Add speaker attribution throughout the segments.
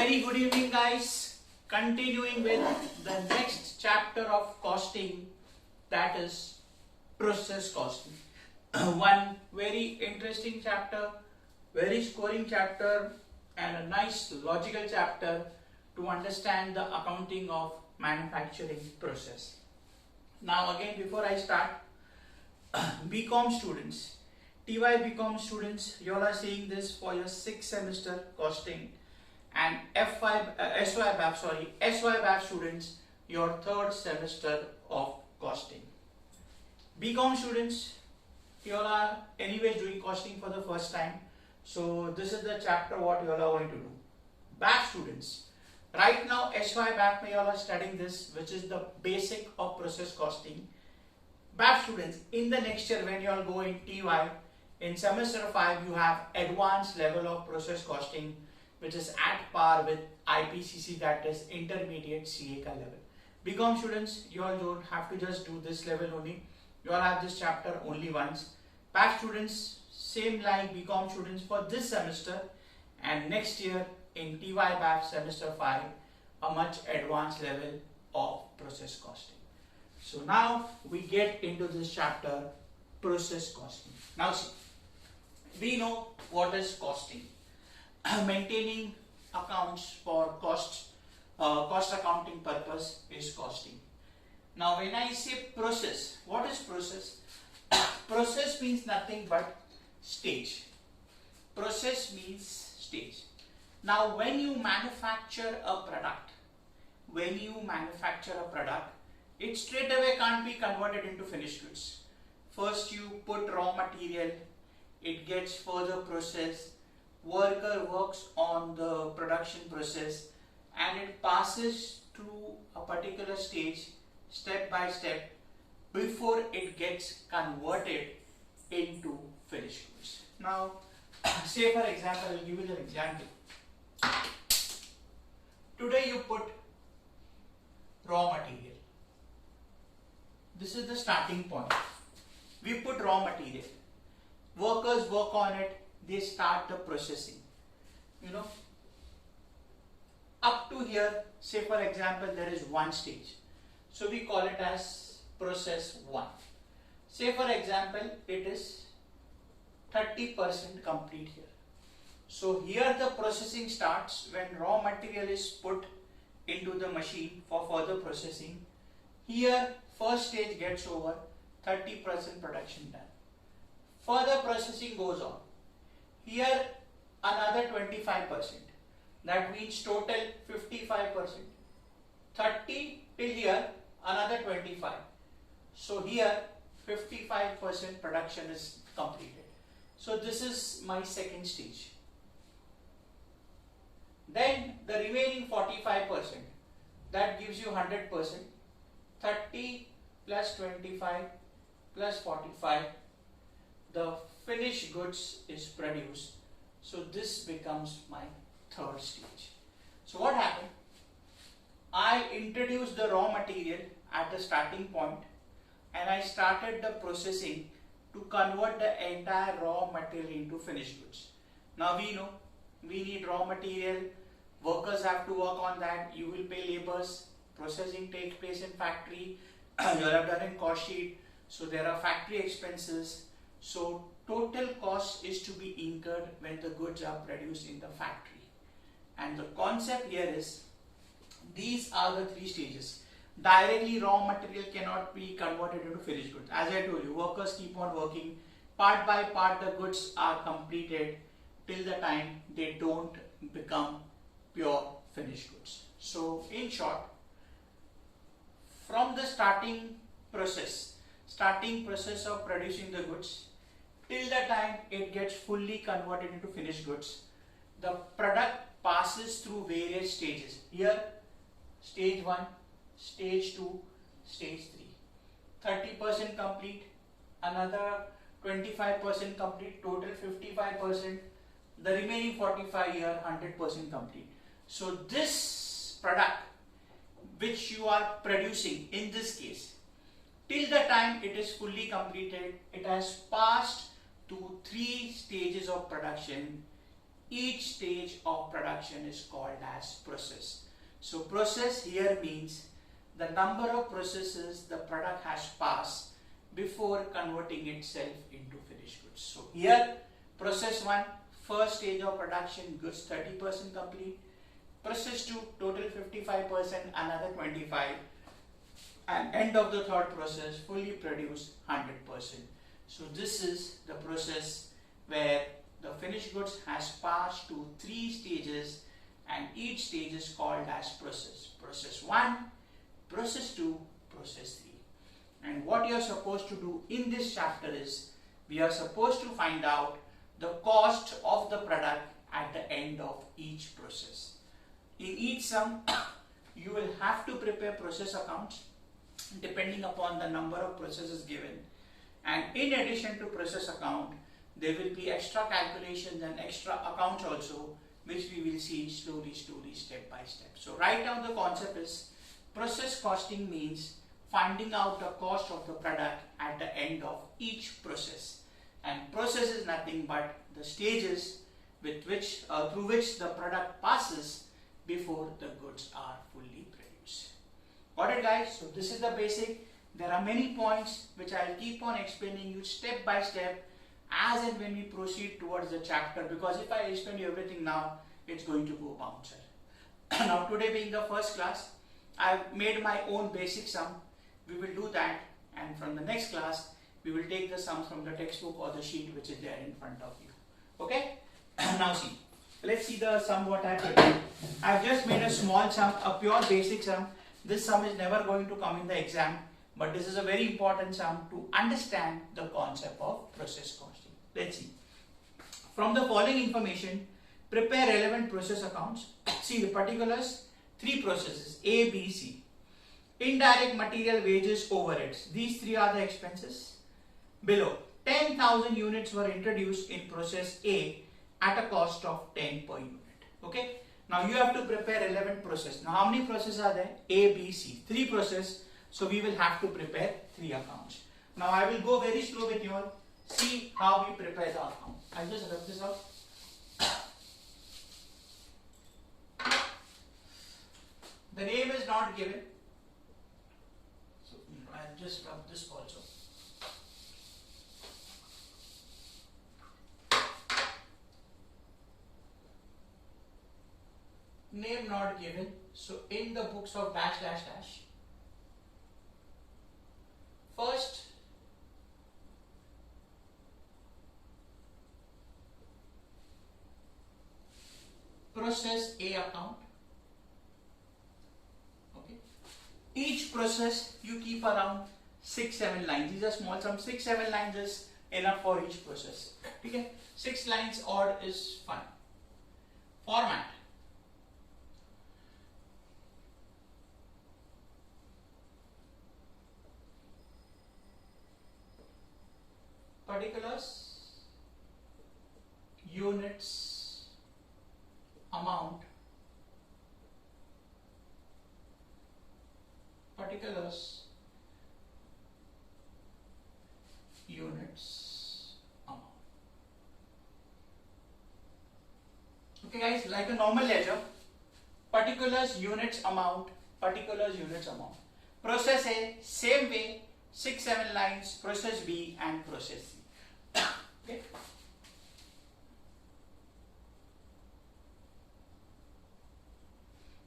Speaker 1: Very good evening, guys. Continuing with the next chapter of costing, that is process costing. One very interesting chapter, very scoring chapter, and a nice logical chapter to understand the accounting of manufacturing process. Now again, before I start, BCom students, TYBCom students, you all are seeing this for your 6th semester costing, and SYBAF students, your 3rd semester of costing. BCom students, you all are anyways doing costing for the first time, so this is the chapter what you all are going to do. BAF students, right now SYBAF you all are studying this, which is the basic of process costing. BAF students, in the next year when you all go in TY, in semester 5 you have advanced level of process costing, which is at par with IPCC, that is intermediate CA ka level. BCom students, you all don't have to just do this level only, you all have this chapter only once. BAF students, same like BCom students for this semester, and next year in TY BAF semester 5, a much advanced level of process costing. So now we get into this chapter, process costing. Now see, we know what is costing. Maintaining accounts for cost accounting purpose is costing. Now when I say process, what is process? Process means nothing but stage. Process means stage. Now when you manufacture a product, it straight away can't be converted into finished goods. First you put raw material, it gets further processed, worker works on the production process, and it passes through a particular stage step by step before it gets converted into finished goods. Now say for example, I'll give you an example. Today you put raw material. This is the starting point. We put raw material. Workers work on it. They start the processing. Up to here, say for example, there is one stage. So we call it as process 1. Say for example, it is 30% complete here. So here the processing starts when raw material is put into the machine for further processing. Here first stage gets over, 30% production done. Further processing goes on. Here another 25%. That means total 55%. 30 till here another 25. So here 55% production is completed. So this is my second stage. Then the remaining 45%, that gives you 100%. 30 plus 25 plus 45, the finished goods is produced. So this becomes my third stage. So what happened? I introduced the raw material at the starting point, and I started the processing to convert the entire raw material into finished goods. Now we know we need raw material, workers have to work on that, you will pay laborers, processing takes place in factory, you have done in cost sheet, so there are factory expenses. So total cost is to be incurred when the goods are produced in the factory. And the concept here is, these are the 3 stages. Directly raw material cannot be converted into finished goods. As I told you, workers keep on working. Part by part the goods are completed till the time they don't become pure finished goods. So in short, from the starting process of producing the goods till the time it gets fully converted into finished goods, the product passes through various stages. Here stage 1, stage 2, stage 3. 30% complete, another 25% complete, total 55%, the remaining 45 here 100% complete. So this product which you are producing in this case, till the time it is fully completed, it has passed to 3 stages of production each stage of production is called as process. So process here means the number of processes the product has passed before converting itself into finished goods. So here process 1, first stage of production, goods 30% complete. Process 2, total 55%, another 25%. And end of the third process, fully produced 100%. So this is the process where the finished goods has passed to 3 stages, and each stage is called as process. Process 1, process 2, process 3. And what you are supposed to do in this chapter is, we are supposed to find out the cost of the product at the end of each process. In each sum, you will have to prepare process accounts depending upon the number of processes given. And in addition to process account, there will be extra calculations and extra accounts also, which we will see slowly, step by step. So right now the concept is, process costing means finding out the cost of the product at the end of each process. And process is nothing but the stages with which, through which the product passes before the goods are fully produced. Got it, guys? So this is the basic. There are many points which I will keep on explaining you step by step as and when we proceed towards the chapter, because if I explain you everything now, it's going to go bouncer. Now today being the first class, I've made my own basic sum. We will do that, and from the next class we will take the sums from the textbook or the sheet which is there in front of you. Okay? Now see, let's see the sum what I have prepared. I've just made a small sum, a pure basic sum. This sum is never going to come in the exam, but this is a very important sum to understand the concept of process costing. Let's see. From the following information, prepare relevant process accounts. See the particulars, 3 processes, A, B, C. Indirect material, wages, overheads. These 3 are the expenses. Below, 10,000 units were introduced in process A at a cost of 10 per unit. Okay. Now you have to prepare relevant process. Now how many processes are there? A, B, C. 3 processes. So we will have to prepare 3 accounts. Now I will go very slow with you all. See how we prepare the account. I'll just rub this out. The name is not given. So I'll just rub this also. Name not given. So in the books of dash dash dash. First, process A account. Okay. Each process you keep around 6-7 lines. These are small sums. 6-7 lines is enough for each process. Okay. 6 lines odd is fine. Format. Particulars, units, amount, particulars, units, amount. Okay guys, like a normal ledger, particulars, units, amount, particulars, units, amount. Process A, same way, 6-7 lines, process B and process C. Okay.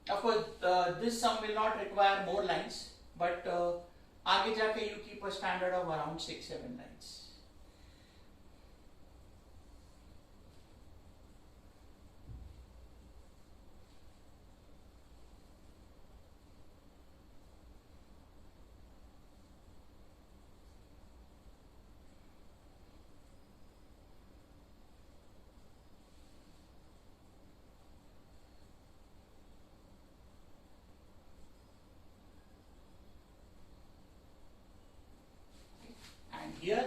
Speaker 1: Of course, this sum will not require more lines, but आगे जाके you keep a standard of around 6-7 lines. Here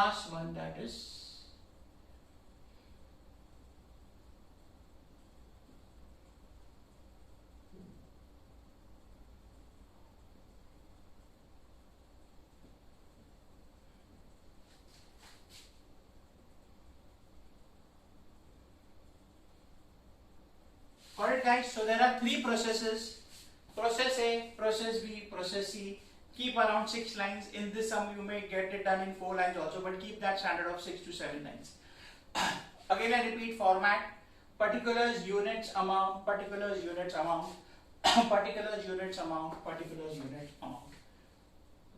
Speaker 1: last one, that is alright guys, so there are three processes: process A, process B, process C. Keep around 6 lines. In this sum you may get it done in 4 lines also, but keep that standard of 6 to 7 lines. Again I repeat format: particulars, units, amount, particulars, units, amount, particulars, units, amount, particulars, unit, amount.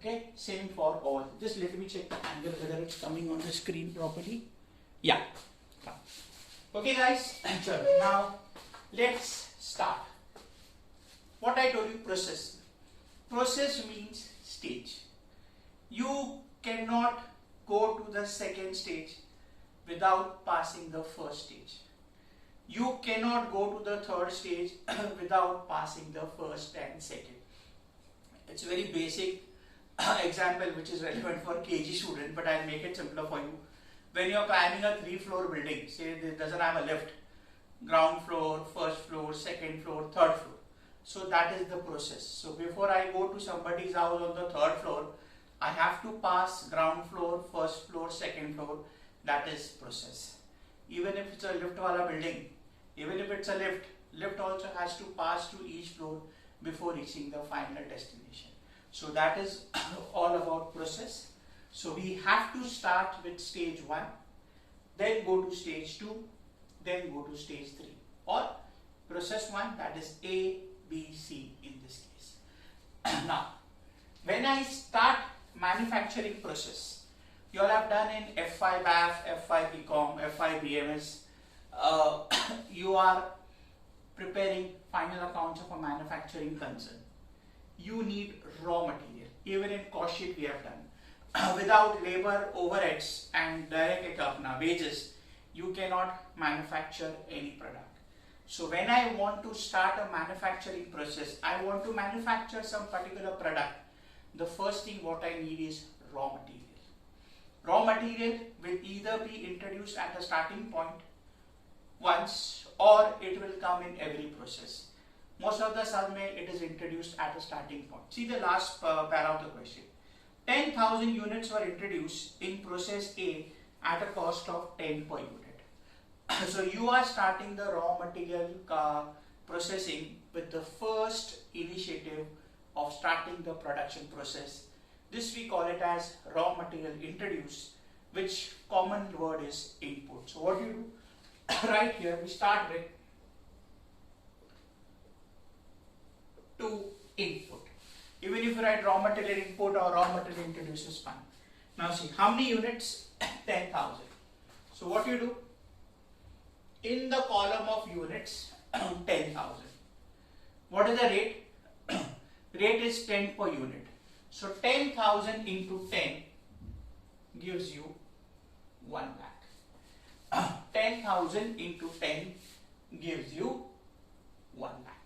Speaker 1: Okay, same for all. Just let me check the angle whether it's coming on the screen properly. Yeah. Okay guys, now let's start. What I told you, process. Process means stage. You cannot go to the second stage without passing the first stage. You cannot go to the third stage without passing the first and second. It's a very basic example which is relevant for KG student, but I'll make it simpler for you. When you're climbing a 3-floor building, say it doesn't have a lift, ground floor, first floor, second floor, third floor. So that is the process. So before I go to somebody's house on the third floor, I have to pass ground floor, first floor, second floor. That is process. Even if it's a lift wala building, even if it's a lift also has to pass to each floor before reaching the final destination. So that is all about process. So we have to start with stage 1, then go to stage 2, then go to stage 3, or process 1, that is A, B, C in this case. Now, when I start manufacturing process, you all have done in SYBAF, TYBCom, SYBMS, you are preparing final accounts of a manufacturing concern. You need raw material. Even in cost sheet we have done. Without labor, overheads and direct wages, you cannot manufacture any product. So when I want to start a manufacturing process, I want to manufacture some particular product, the first thing what I need is raw material. Raw material will either be introduced at the starting point once, or it will come in every process. Most of the time it is introduced at a starting point. See the last para of the question. 10,000 units were introduced in process A at a cost of 10 per unit. So you are starting the raw material processing with the first initiative of starting the production process. This we call it as raw material introduced, which common word is input. So what do you do? Right here we start with to input. Even if you write raw material input or raw material introduced is fine. Now see, how many units? 10,000. So what you do? In the column of units, 10,000. What is the rate? Rate is 10 per unit. So 10,000 into 10 gives you 1 lakh. 10,000 into 10 gives you 1 lakh.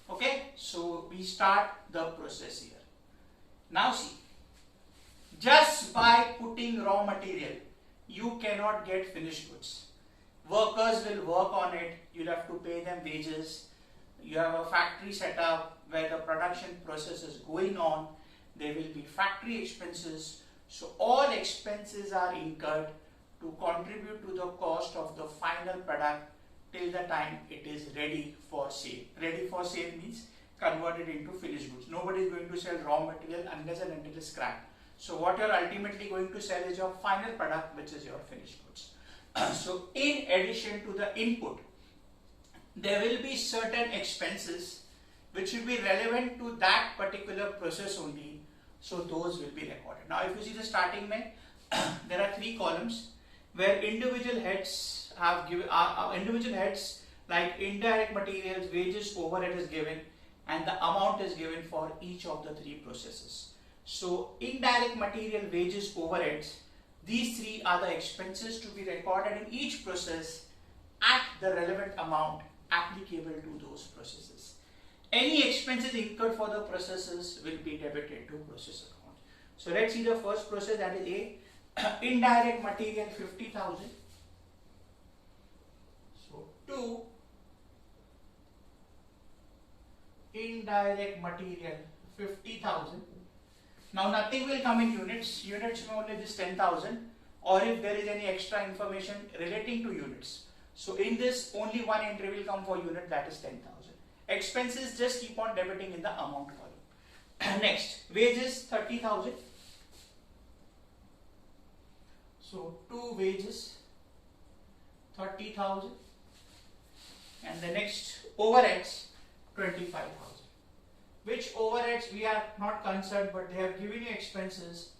Speaker 1: Okay, so we start the process here. Now see, just by putting raw material, you cannot get finished goods. Workers will work on it, you'll have to pay them wages. You have a factory set up where the production process is going on. There will be factory expenses. So all expenses are incurred to contribute to the cost of the final product till the time it is ready for sale. Ready for sale means converted into finished goods. Nobody is going to sell raw material unless and until it is scrap. So what you are ultimately going to sell is your final product, which is your finished goods. So in addition to the input, there will be certain expenses which will be relevant to that particular process only. So those will be recorded. Now if you see the starting mein, there are 3 columns where individual heads have given individual heads like indirect materials, wages, overhead is given, and the amount is given for each of the 3 processes. So indirect material, wages, overheads, these 3 are the expenses to be recorded in each process at the relevant amount applicable to those processes. Any expenses incurred for the processes will be debited to process account. So let's see the first process, that is A. indirect material 50,000. So 2 indirect material 50,000. Now nothing will come in units. Units may only this 10,000, or if there is any extra information relating to units. So in this only one entry will come for unit, that is 10,000. Expenses just keep on debiting in the amount column. Next, wages 30,000. So 2 wages 30,000, and the next overheads 25,000. Which overheads we are not concerned, but they have given you expenses.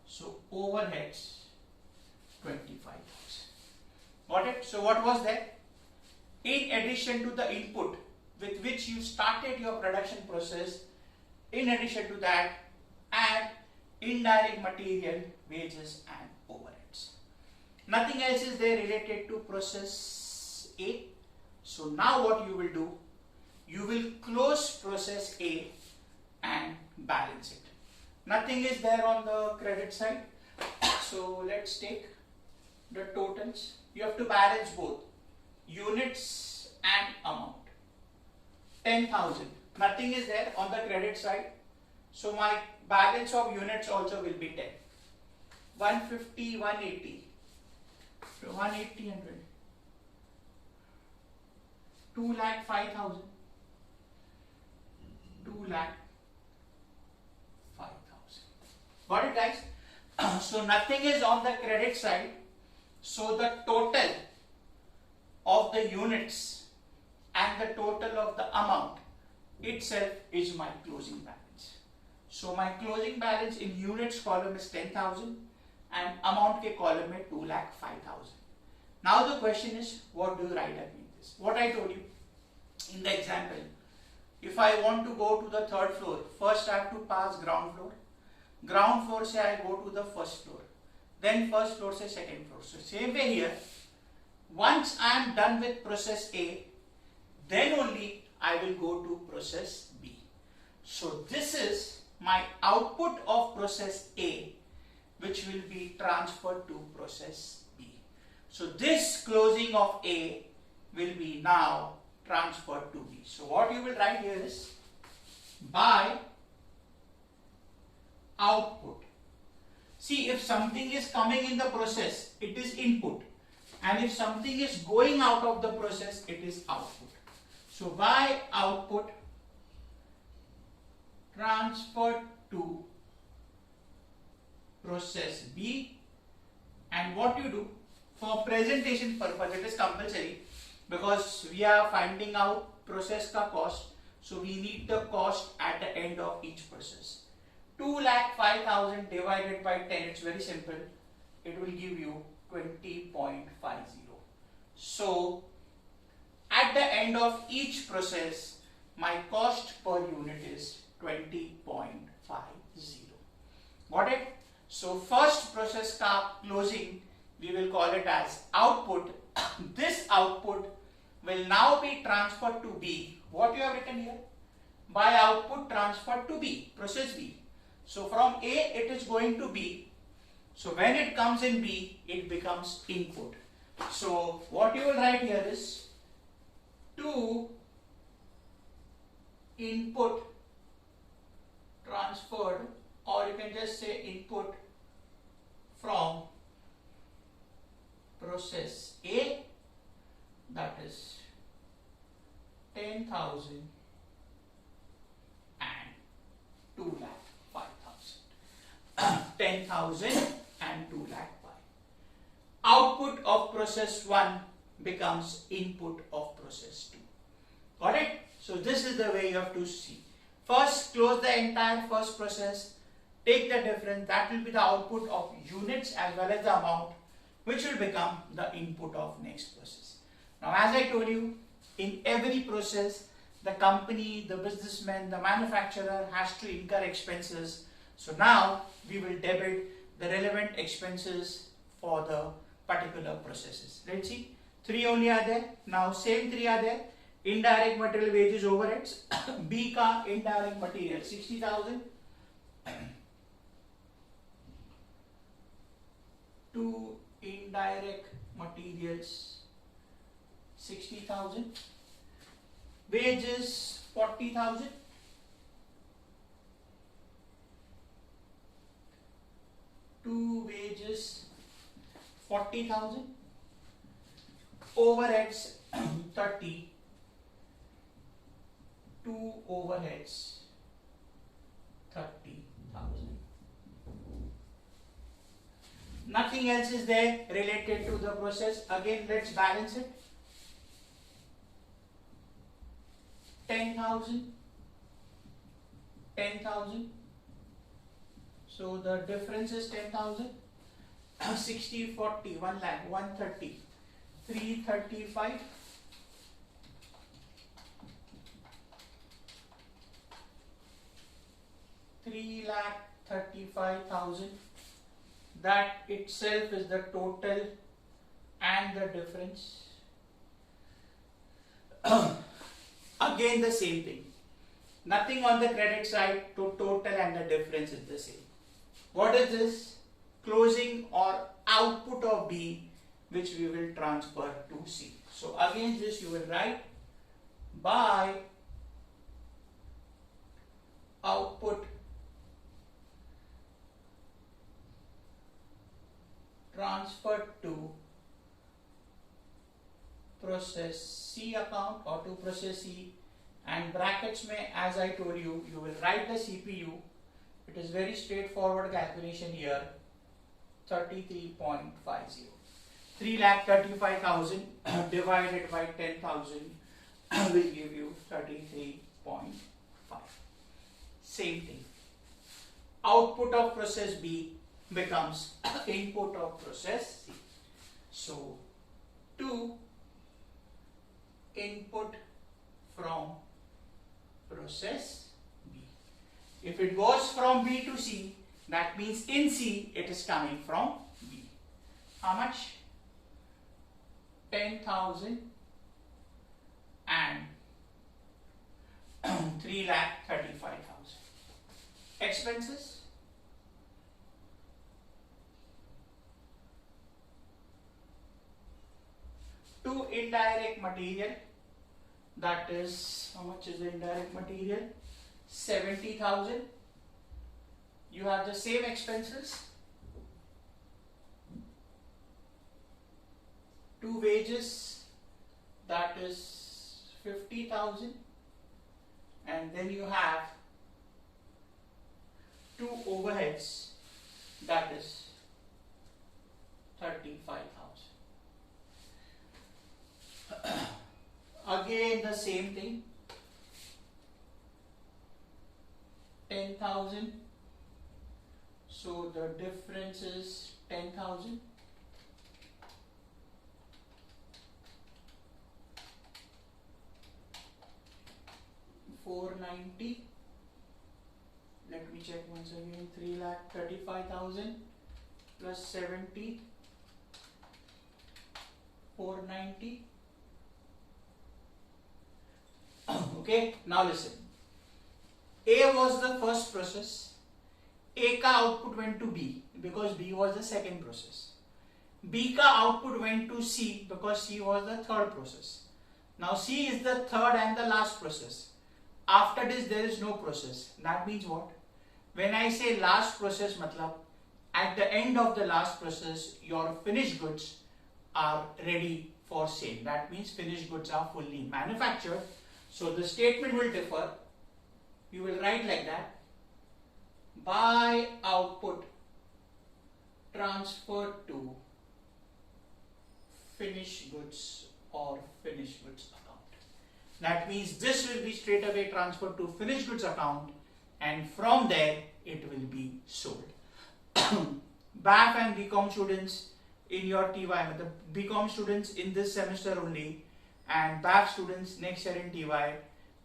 Speaker 1: So overheads 25,000. Got it? So what was that? In addition to the input with which you started your production process, in addition to that, add indirect material, wages and overheads. Nothing else is there related to process A. So now what you will do, you will close process A and balance it. Nothing is there on the credit side. So let's take the totals. You have to balance both units and amount. 10,000. Nothing is there on the credit side. So my balance of units also will be 10. 150, 180. So 180, 100. 2,05,000. 2,05,000. Got it, guys? So nothing is on the credit side. So the total of the units and the total of the amount itself is my closing balance. So my closing balance in units column is 10,000 and amount ke column mein 2,05,000. Now the question is, what do you write against this? What I told you in the example, if I want to go to the third floor, first I have to pass ground floor. Ground floor se I go to the first floor. Then first floor se second floor. So same way here, once I am done with process A, then only I will go to process B. So this is my output of process A, which will be transferred to process B. So this closing of A will be now transferred to B. So what you will write here is, by output. See, if something is coming in the process, it is input, and if something is going out of the process, it is output. So by output transferred to process B, and what you do for presentation purpose, it is compulsory because we are finding out process ka cost, so we need the cost at the end of each process. 2,05,000 divided by 10, it's very simple, it will give you 20.50. So at the end of each process, my cost per unit is 20.50. Got it? So first process ka closing, we will call it as output. This output will now be transferred to B. What you have written here? By output transferred to B, process B. So from A it is going to B. So when it comes in B, it becomes input. So what you will write here is, to input transferred, or you can just say input from process A, that is 10,000 and 2,05,000. 10,000 and 2,05,000. Output of process 1 becomes input of process 2. Got it? So this is the way you have to see. First close the entire first process, take the difference, that will be the output of units as well as the amount, which will become the input of next process. Now as I told you, in every process, the company, the businessman, the manufacturer has to incur expenses. So now we will debit the relevant expenses for the particular processes. Let's see, 3 only are there. Now same 3 are there. Indirect material, wages, overheads. B ka indirect material 60,000. materials 60,000, wages 40,000, two wages 40,000, overheads 30, two overheads 30,000. Nothing else is there related to the process. Again, let's balance it. 10,000, 10,000. So the difference is 10,000. 60, 40, 1 lakh, 130, 335. 3,35,000. That itself is the total and the difference. Again the same thing. Nothing on the credit side, to total and the difference is the same. What is this? Closing or output of B, which we will transfer to C. So again this you will write by output transferred to process C account or to process C, and brackets mein, as I told you, you will write the CPU. It is very straightforward calculation here. 33.50. 3,35,000 divided by 10,000 will give you 33.5. Same thing. Output of process B becomes input of process C. So, to input from process B. If it goes from B to C, that means in C it is coming from B. How much? 10,000 and 3,35,000. Expenses. To indirect material, that is, how much is the indirect material? 70,000. You have the same expenses. To wages, that is 50,000, and then you have two overheads, that is 35,000. Again the same thing. 10,000. So the difference is 10,000. $490. Let me check once again. 3,35,000 plus 70. 490. Okay, now listen. A was the first process. A ka output went to B because B was the second process. B ka output went to C because C was the third process. Now C is the third and the last process. After this there is no process. That means what? When I say last process, matlab at the end of the last process your finished goods are ready for sale. That means finished goods are fully manufactured. So the statement will differ. You will write like that. By output transferred to finished goods or finished goods account. That means this will be straight away transferred to finished goods account, and from there it will be sold. BAF and BCom students in your TY, the BCom students in this semester only, and BAF students next year in TY,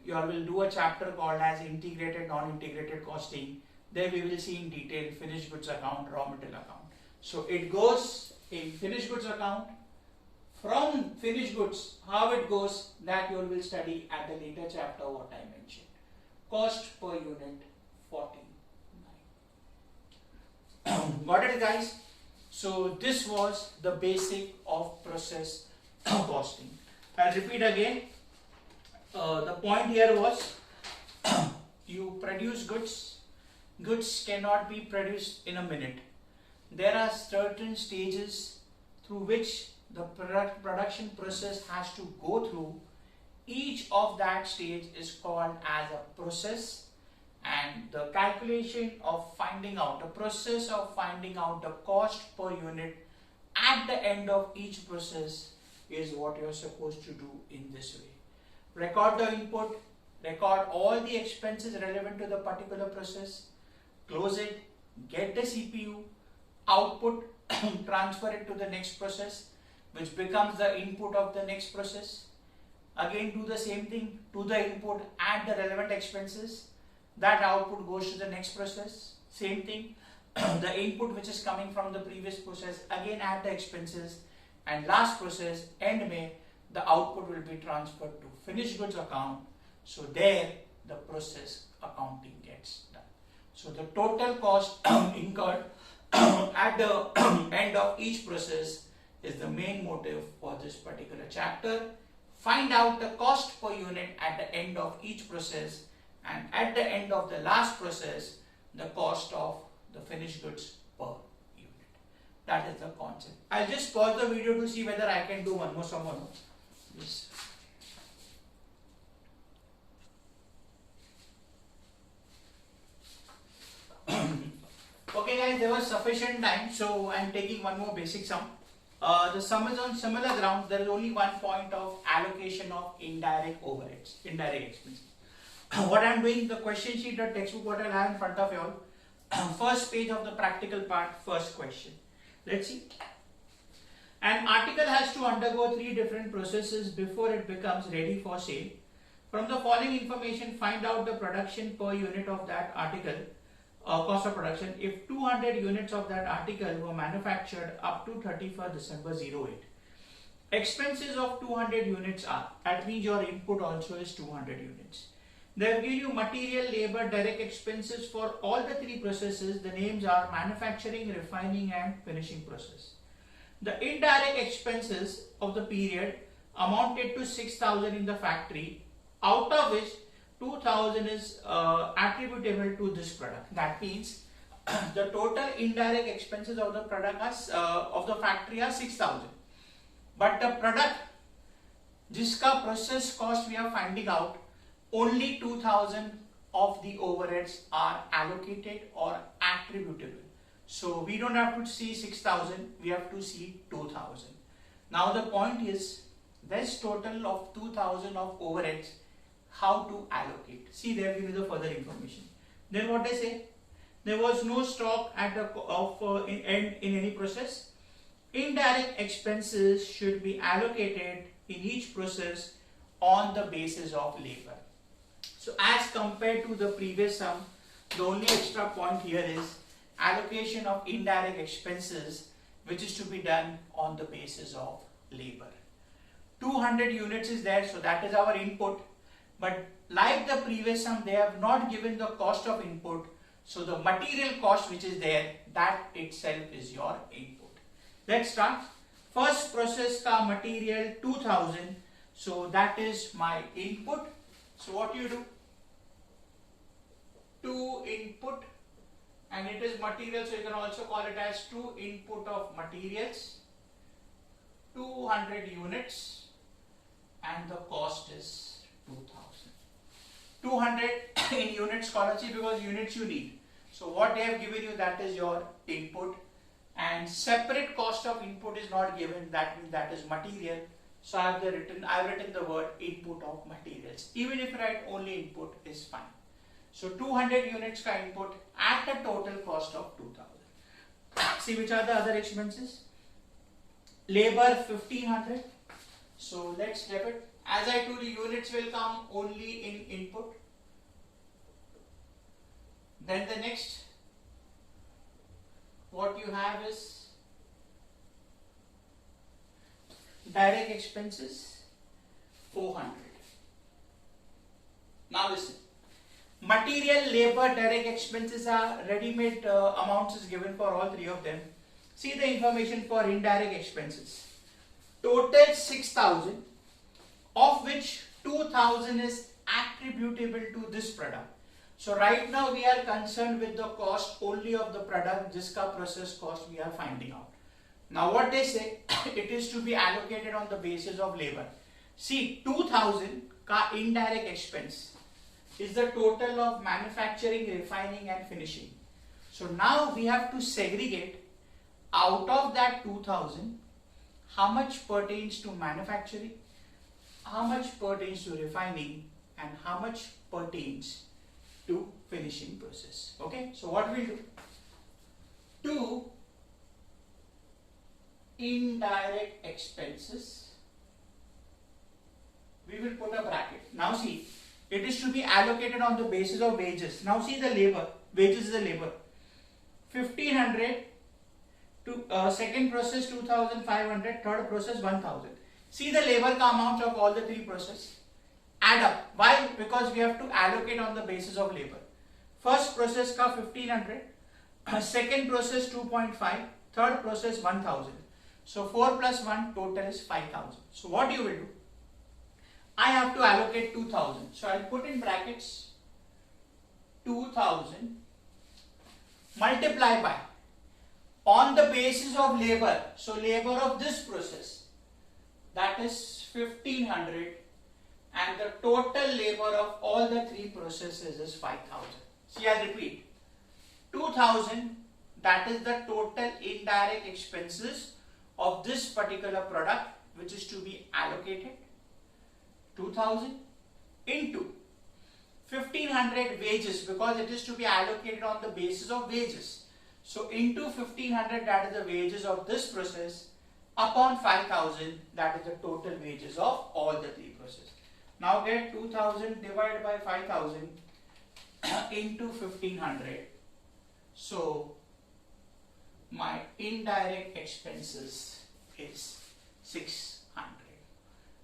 Speaker 1: you all will do a chapter called as integrated non-integrated costing. There we will see in detail finished goods account, raw material account. So it goes in finished goods account. From finished goods, how it goes, that you all will study at the later chapter what I mentioned. Cost per unit 49. Got it guys? So this was the basic of process costing. I'll repeat again. The point here was you produce goods. Goods cannot be produced in a minute. There are certain stages through which the production process has to go through. Each of that stage is called as a process, and the calculation of finding out, the process of finding out the cost per unit at the end of each process is what you are supposed to do in this way. Record the input, record all the expenses relevant to the particular process, close it, get the CPU, output, transfer it to the next process, which becomes the input of the next process. Again, do the same thing to the input, add the relevant expenses. That output goes to the next process. Same thing, the input which is coming from the previous process, again add the expenses, and last process, end May, the output will be transferred to finished goods account. So there the process accounting gets done. So the total cost incurred at the end of each process is the main motive for this particular chapter. Find out the cost per unit at the end of each process, and at the end of the last process, the cost of the finished goods per unit. That is the concept. I'll just pause the video to see whether I can do one more sum or not. Yes. Okay guys, there was sufficient time, so I'm taking one more basic sum. The sum is on similar grounds. There is only one point of allocation of indirect overheads, indirect expenses. What I'm doing, the question sheet, the textbook what I'll have in front of you all. First page of the practical part, first question. Let's see. An article has to undergo 3 different processes before it becomes ready for sale. From the following information, find out the production per unit of that article, cost of production, if 200 units of that article were manufactured up to 31st December 08. Expenses of 200 units are, that means your input also is 200 units. They have given you material, labor, direct expenses for all the 3 processes. The names are manufacturing, refining and finishing process. The indirect expenses of the period amounted to 6,000 in the factory, out of which 2,000 is attributable to this product. That means the total indirect expenses of the product of the factory are 6,000. But the product, jiska process cost we are finding out, only 2,000 of the overheads are allocated or attributable. So we don't have to see 6,000, we have to see 2,000. Now the point is, this total of 2,000 of overheads, how to allocate? See, they have given you the further information. Then what they say? There was no stock at the in any process. Indirect expenses should be allocated in each process on the basis of labor. So as compared to the previous sum, the only extra point here is allocation of indirect expenses, which is to be done on the basis of labor. 200 units is there, so that is our input. But like the previous sum, they have not given the cost of input. So the material cost which is there, that itself is your input. Let's start. First process ka material 2000. So that is my input. So what you do? 2 input, and it is material, so you can also call it as 2 input of materials, 200 units, and the cost is 2000. 200 in units scholarship, because units you need. So what they have given you, that is your input, and separate cost of input is not given, that means that is material. So I have written the word input of materials. Even if you write only input is fine. So 200 units ka input at a total cost of 2000. See which are the other expenses. Labor 1500. So let's debit. As I told you, units will come only in input. Then the next, what you have is direct expenses 400. Now listen. Material, labor, direct expenses are ready-made amounts is given for all 3 of them. See the information for indirect expenses. total 6,000, of which 2,000 is attributable to this product. So right now we are concerned with the cost only of the product, jiska process cost we are finding out. Now what they say, it is to be allocated on the basis of labor. See, 2,000 ka indirect expense is the total of manufacturing, refining and finishing. So now we have to segregate out of that 2,000, how much pertains to manufacturing, how much pertains to refining and how much pertains to finishing process. Okay, so what we'll do, to indirect expenses, we will put a bracket. Now see, it is to be allocated on the basis of wages. Now see the labor, wages is the labor, 1,500 to second process 2,500, third process 1,000. See the labor amount of all the three processes. Add up. Why? Because we have to allocate on the basis of labor. First process ka 1,500, second process 2.5, third process 1,000. So 4 plus 1 total is 5,000. So what you will do? I have to allocate 2,000. So I'll put in brackets 2,000 multiply by, on the basis of labor. So labor of this process, that is 1,500. And the total labor of all the three processes is 5,000. See, I repeat, 2,000, that is the total indirect expenses of this particular product which is to be allocated. 2,000 into 1,500 wages, because it is to be allocated on the basis of wages. So into 1,500, that is the wages of this process, upon 5,000, that is the total wages of all the three processes. Now get 2,000 divided by 5,000 into 1,500. So my indirect expenses is 600.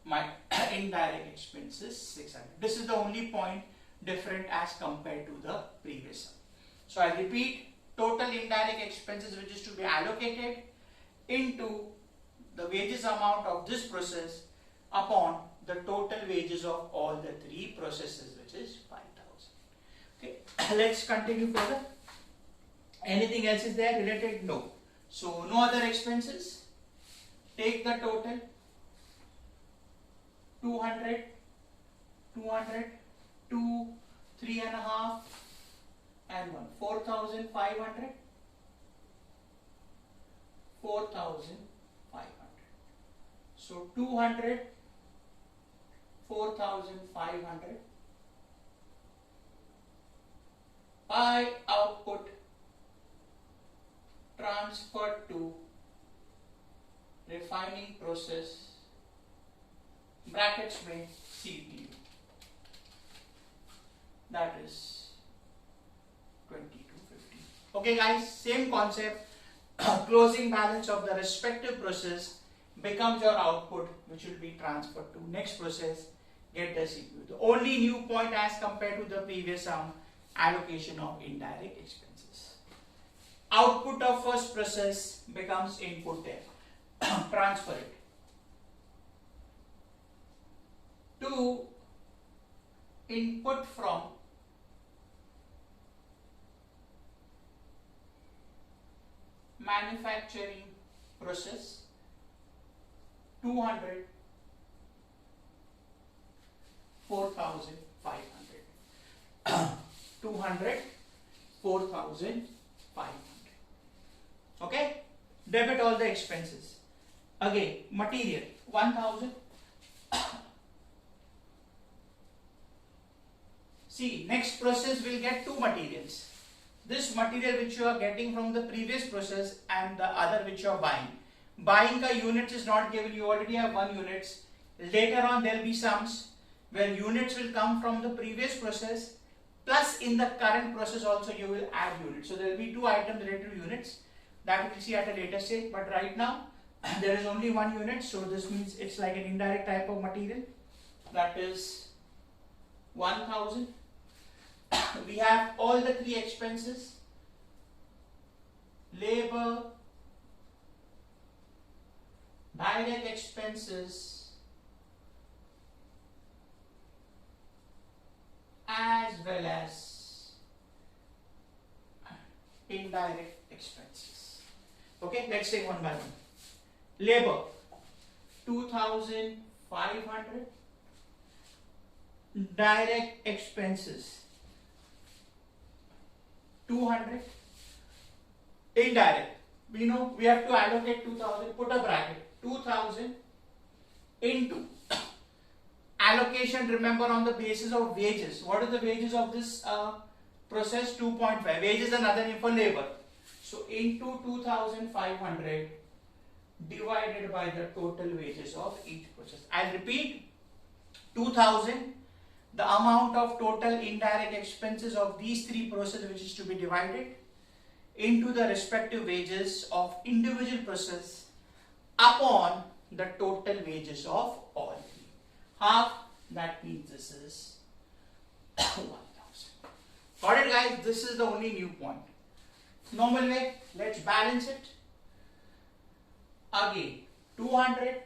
Speaker 1: My indirect expenses 600. This is the only point different as compared to the previous one. So I repeat, total indirect expenses which is to be allocated into the wages amount of this process upon the total wages of all the three processes, which is 5,000. Okay, let's continue further. Anything else is there related? No. So no other expenses. Take the total 200, 200, 2, 3.5 and 1. 4,500, 4,500. So 200, 4,500 by output transferred to refining process, brackets में CPU, that is 2250. Okay guys, same concept. Closing balance of the respective process becomes your output, which will be transferred to next process, get the CPU. The only new point as compared to the previous allocation of indirect expenses. Output of first process becomes input there. Transfer it to input from manufacturing process 200, 4,500. 200, 4,500. Okay, debit all the expenses. Again, material 1,000. See, next process will get two materials. This material which you are getting from the previous process and the other which you are buying. Buying ka units is not given, you already have 1 units. Later on there will be sums where units will come from the previous process, plus in the current process also you will add units. So there will be two items related to units that we will see at a later stage, but right now there is only 1 unit, so this means it's like an indirect type of material, that is 1,000. We have all the three expenses: labor, direct expenses as well as indirect expenses. Okay, let's take one by one. Labor 2,500. Direct expenses 200. Indirect, we know we have to allocate 2,000. Put a bracket, 2,000 into allocation, remember, on the basis of wages. What are the wages of this process? 2.5. Wages is another name for labor. So into 2,500 divided by the total wages of each process. I'll repeat, 2,000, the amount of total indirect expenses of these three processes which is to be divided into the respective wages of individual process upon the total wages of all three. Half, that means this is 1,000. Got it, guys? This is the only new point. Normal way, let's balance it. Again, 200,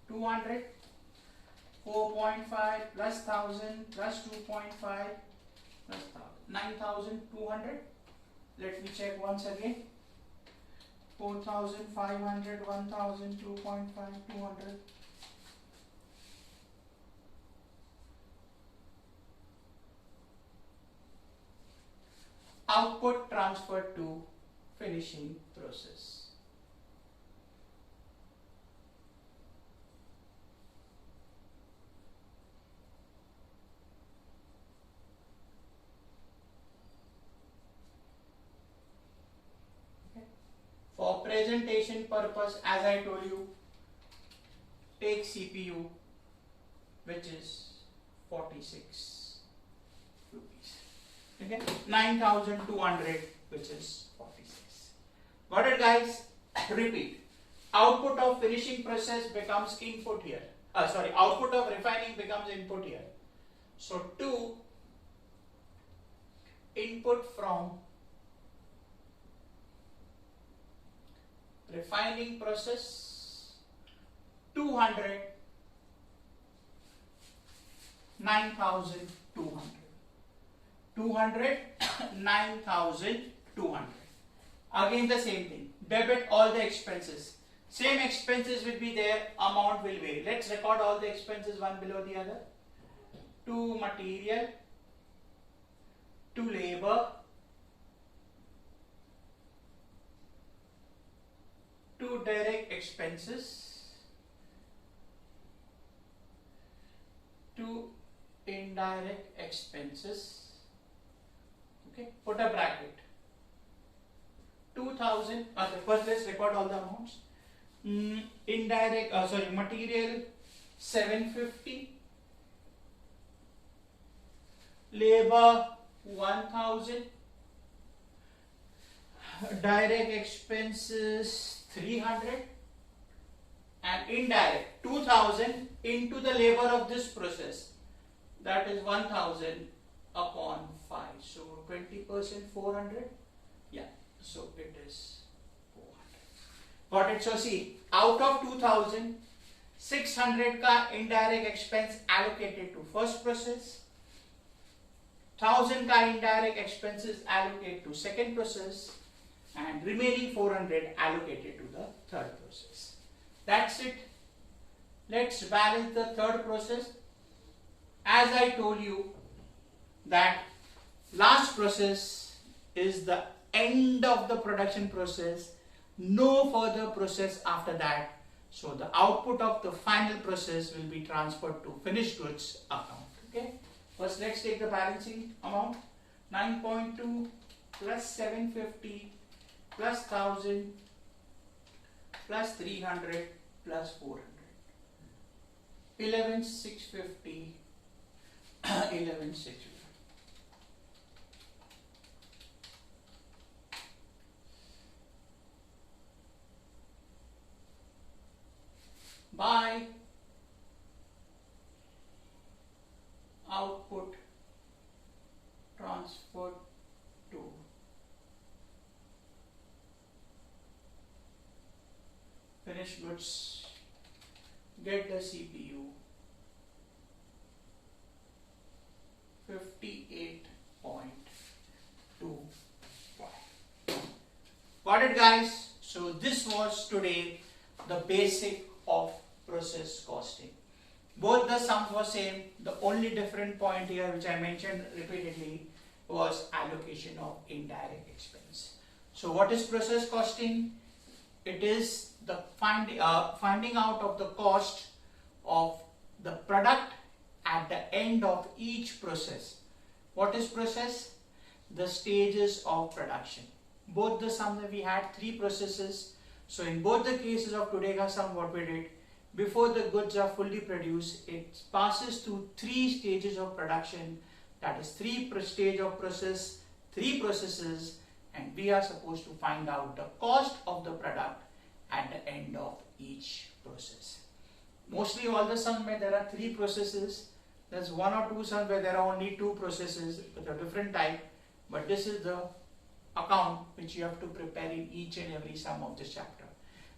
Speaker 1: 4.5 plus 1,000 plus 2.5 plus 9,200. Let me check once again. 4,500, 1,000, 2.5, 200. Output transferred to finishing process. For presentation purpose, as I told you, take CPU, which is 46 rupees. Okay, 9,200, which is 46. Got it, guys? Repeat. Output of finishing process becomes input here. Output of refining becomes input here. So 2 input from refining process, 200, 9,200. 200, 9,200. Again the same thing. Debit all the expenses. Same expenses will be there, amount will vary. Let's record all the expenses one below the other. To material, to labor, to direct expenses, to indirect expenses. Okay, put a bracket. 2,000. First let's record all the amounts. Material 750, labor 1,000, direct expenses 300, and indirect 2,000 into the labor of this process, that is 1,000 upon 5. So 20%, 400. Yeah, so it is 400. Got it? So see, out of 2,000, 600 ka indirect expense allocated to first process, 1,000 ka indirect expenses allocated to second process, and remaining 400 allocated to the third process. That's it. Let's balance the third process. As I told you that last process is the end of the production process, no further process after that. So the output of the final process will be transferred to finished goods account. Okay. First let's take the balancing amount. 9.2 plus 750 plus 1,000 plus 300 plus 400. 11,650. 11,650. By output transferred to finished goods, get the CPU 58.25. Got it, guys? So this was today the basic of process costing. Both the sums were same. The only different point here, which I mentioned repeatedly, was allocation of indirect expense. So what is process costing? It is the finding out of the cost of the product at the end of each process. What is process? The stages of production. Both the sum that we had 3 processes. So in both the cases of today's sum, what we did, before the goods are fully produced, it passes through 3 stages of production. That is 3 stage of process, 3 processes, and we are supposed to find out the cost of the product at the end of each process. Mostly all the sums where there are 3 processes, there's 1 or 2 sums where there are only 2 processes with a different type, but this is the account which you have to prepare in each and every sum of this chapter.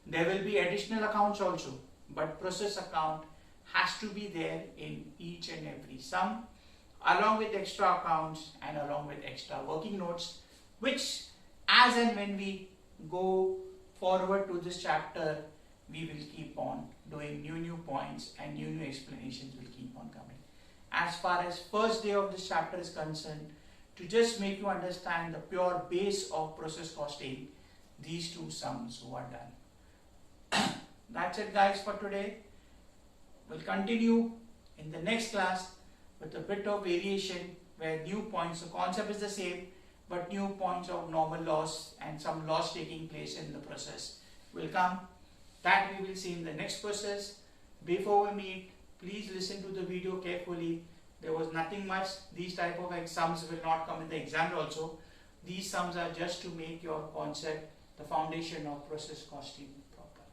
Speaker 1: There will be additional accounts also, but process account has to be there in each and every sum, along with extra accounts and along with extra working notes, which as and when we go forward to this chapter, we will keep on doing new points and new explanations will keep on coming. As far as first day of this chapter is concerned, to just make you understand the pure base of process costing, these 2 sums were done. That's it, guys, for today. We'll continue in the next class with a bit of variation where new points, the concept is the same, but new points of normal loss and some loss taking place in the process will come. That we will see in the next process. Before we meet, please listen to the video carefully. There was nothing much. These type of sums will not come in the exam also. These sums are just to make your concept the foundation of process costing proper.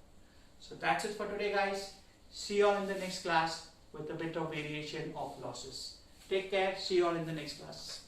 Speaker 1: So that's it for today, guys. See you all in the next class with a bit of variation of losses. Take care. See you all in the next class.